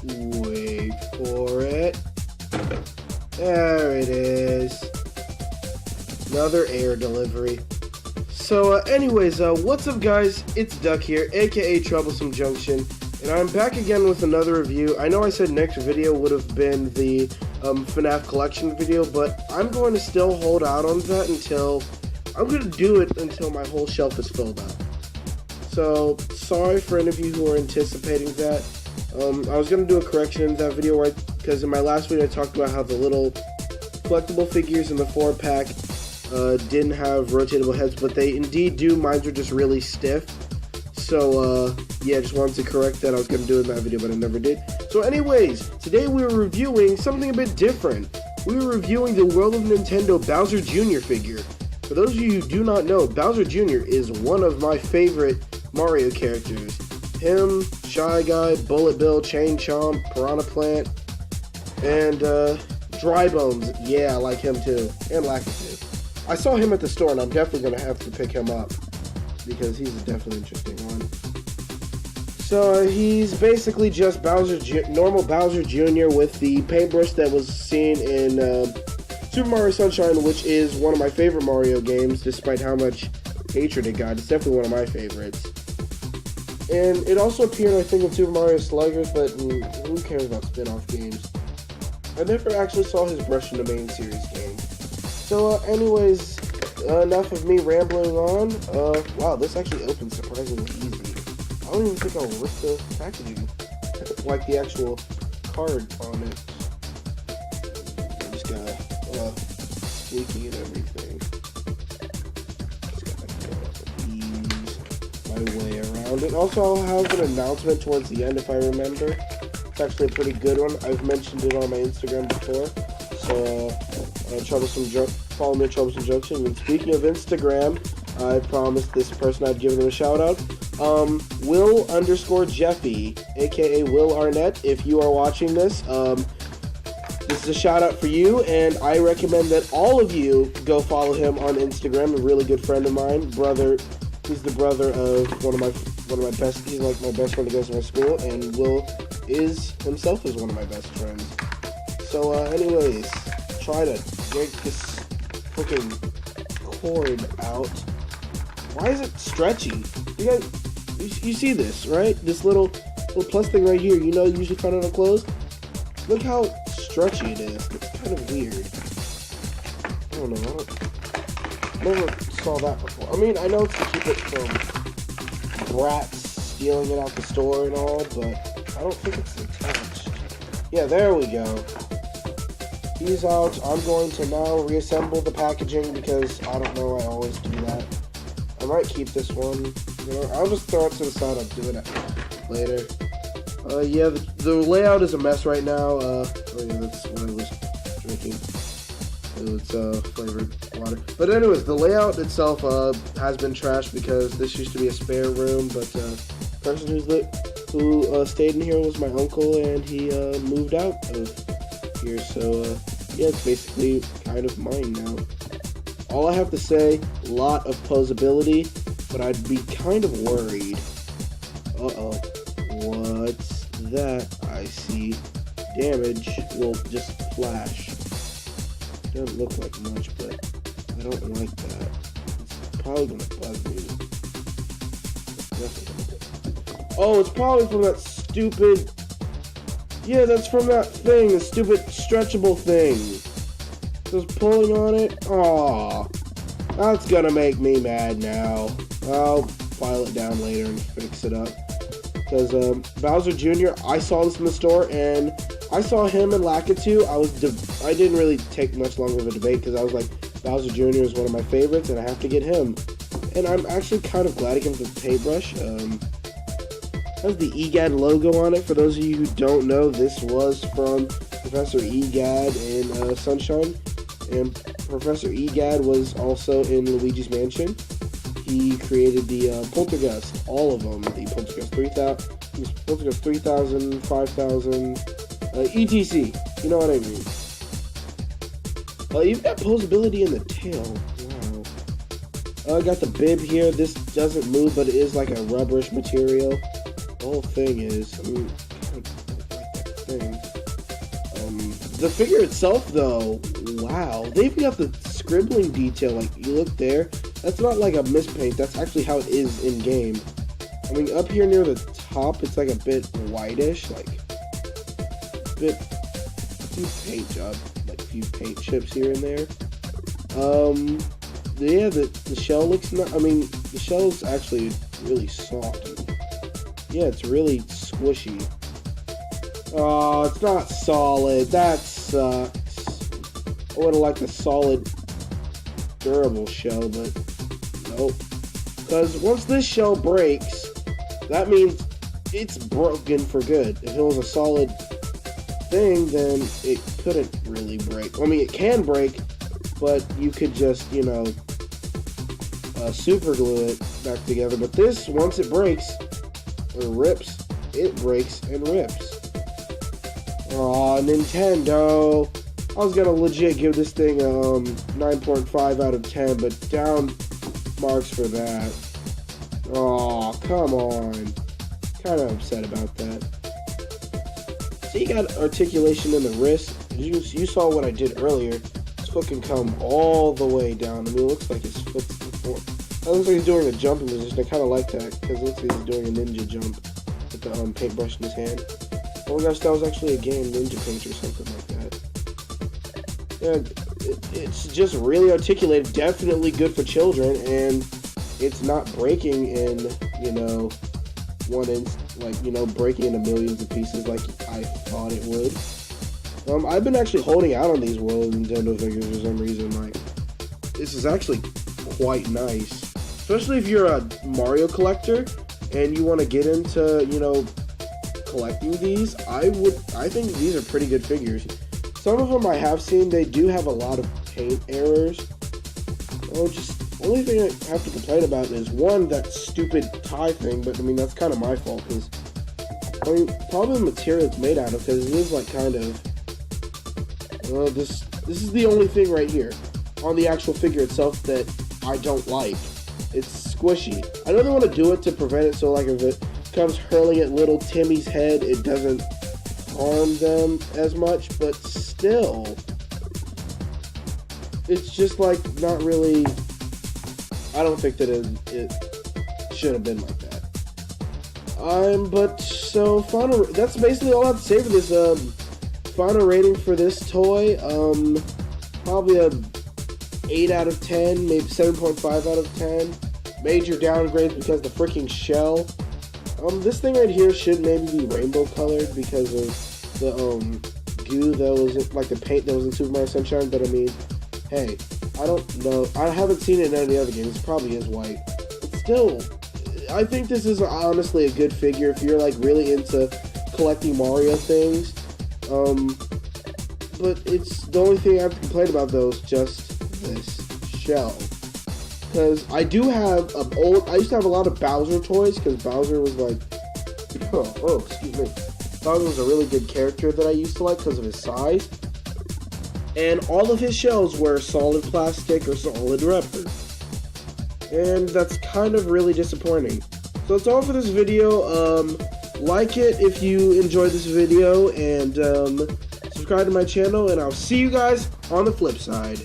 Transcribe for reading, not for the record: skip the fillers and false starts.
Wait for it. There it is. Another air delivery. So anyways, what's up guys? It's Duck here, aka Troublesome Junction, and I'm back again with another review. I know I said next video would have been the FNAF collection video, but I'm going to still hold out on that until I'm going to do it until my whole shelf is filled up. So sorry for any of you who are anticipating that. I was going to do a correction in that video because in my last video I talked about how the little collectible figures in the 4-pack didn't have rotatable heads, but they indeed do. Mine are just really stiff. So yeah, I just wanted to correct that. I was going to do it in that video, but I never did. So anyways, today we were reviewing something a bit different. We were reviewing the World of Nintendo Bowser Jr. figure. For those of you who do not know, Bowser Jr. is one of my favorite Mario characters. Him, Shy Guy, Bullet Bill, Chain Chomp, Piranha Plant, and Dry Bones. Yeah, I like him too. And Lakitu. I saw him at the store, and I'm definitely going to have to pick him up because he's a definitely interesting one. So he's basically just normal Bowser Jr. with the paintbrush that was seen in Super Mario Sunshine, which is one of my favorite Mario games, despite how much hatred it got. It's definitely one of my favorites. And it also appeared, I think, in Super Mario Sluggers, but who cares about spin-off games? I never actually saw his brush in the main series game. So, anyways, enough of me rambling on. Wow, this actually opens surprisingly easy. I don't even think I'll rip the packaging, like the actual card on it. I just got squeaky and everything. Just gotta ease my way around it. Also, I'll have an announcement towards the end if I remember. It's actually a pretty good one. I've mentioned it on my Instagram before. So, follow me at Troublesome Junction. And speaking of Instagram, I promised this person I'd give them a shout out. Will_Jeffy, aka Will Arnett, if you are watching this, this is a shout out for you, and I recommend that all of you go follow him on Instagram. A really good friend of mine, he's the brother of one of my best. He's like my best friend that goes to my school, and Will himself is one of my best friends. So, anyways, try to yank this freaking cord out. Why is it stretchy? You see this, right? This little plus thing right here. You know, you usually find it on clothes. Look how stretchy it is. It's kind of weird. I don't know. I never saw that before. I mean, I know it's to keep it from brats stealing it out the store and all, but I don't think it's attached. Yeah, there we go. He's out. I'm going to now reassemble the packaging because I don't know, I always do that. I might keep this one. You know, I'll just throw it to the side. I'll do it later. Yeah, the layout is a mess right now. Oh yeah, that's what I was drinking. It's flavored water. But anyways, the layout itself has been trashed because this used to be a spare room, but the person who stayed in here was my uncle, and he moved out of here. So yeah, it's basically kind of mine now. All I have to say, a lot of posability, but I'd be kind of worried. Uh-oh. What's that? I see damage will just flash. Doesn't look like much, but I don't like that. It's probably gonna bug me. Oh, it's probably from that stupid... Yeah, that's from that thing, the stupid stretchable thing. Just pulling on it. Aww. That's gonna make me mad now. I'll file it down later and fix it up. Because Bowser Jr., I saw this in the store, and I saw him and Lakitu. I didn't really take much longer of a debate because I was like, Bowser Jr. is one of my favorites, and I have to get him. And I'm actually kind of glad he comes with the paintbrush. Has the EGAD logo on it. For those of you who don't know, this was from Professor EGAD in Sunshine. And Professor EGAD was also in Luigi's Mansion. He created the Poltergust, all of them. The Poltergust 3000, 5000, etc. You know what I mean. You've got posability in the tail. Wow. I got the bib here. This doesn't move, but it is like a rubberish material. The whole thing is. I mean, kind of like that thing. The figure itself, though, wow, they even got the scribbling detail. Like, you look there, that's not like a mispaint. That's actually how it is in game. I mean, up here near the top, it's like a bit whitish, like a bit few paint job, like a few paint chips here and there. Yeah, the shell looks not. I mean, the shell's actually really soft. Yeah, it's really squishy. Oh, it's not solid. That sucks. I would have liked a solid, durable shell, but nope. Because once this shell breaks, that means it's broken for good. If it was a solid thing, then it couldn't really break. I mean, it can break, but you could just, you know, super glue it back together. But this, once it breaks, or rips, it breaks and rips. Aw, Nintendo. I was gonna legit give this thing 9.5 out of 10, but down marks for that. Aw, come on. Kind of upset about that. So you got articulation in the wrist. You saw what I did earlier. His foot can come all the way down. I mean, it looks like his foot's before. It looks like he's doing a jumping position. I kind of like that, because it looks like he's doing a ninja jump with the paintbrush in his hand. Oh my gosh, that was actually a game, Ninja Paint or something like that. Yeah, it's just really articulated, definitely good for children, and it's not breaking in, you know, breaking into millions of pieces like I thought it would. I've been actually holding out on these World Nintendo figures for some reason. Like, this is actually quite nice, especially if you're a Mario collector and you want to get into, you know, collecting these. I think these are pretty good figures. Some of them I have seen, they do have a lot of paint errors. Oh, just only thing I have to complain about is one, that stupid tie thing, but I mean, that's kind of my fault, because I mean, probably the material it's made out of, because it is like kind of, this is the only thing right here on the actual figure itself that I don't like. It's squishy. I know they want to do it to prevent it, so like if it comes hurling at little Timmy's head, it doesn't harm them as much, but still, it's just like not really. I don't think that it should have been like that. But so final. That's basically all I have to say for this. Final rating for this toy. Probably a 8 out of 10, maybe 7.5 out of 10. Major downgrades because the freaking shell. This thing right here should maybe be rainbow colored because of the goo that was in, like the paint that was in Super Mario Sunshine. But I mean, hey, I don't know. I haven't seen it in any other games. It probably is white. But still, I think this is honestly a good figure if you're like really into collecting Mario things. But it's the only thing I have to complain about though is just this shell. Because I do have I used to have a lot of Bowser toys, because Bowser was like, excuse me. Bowser was a really good character that I used to like because of his size. And all of his shells were solid plastic or solid rubber. And that's kind of really disappointing. So that's all for this video. Like it if you enjoyed this video, and subscribe to my channel, and I'll see you guys on the flip side.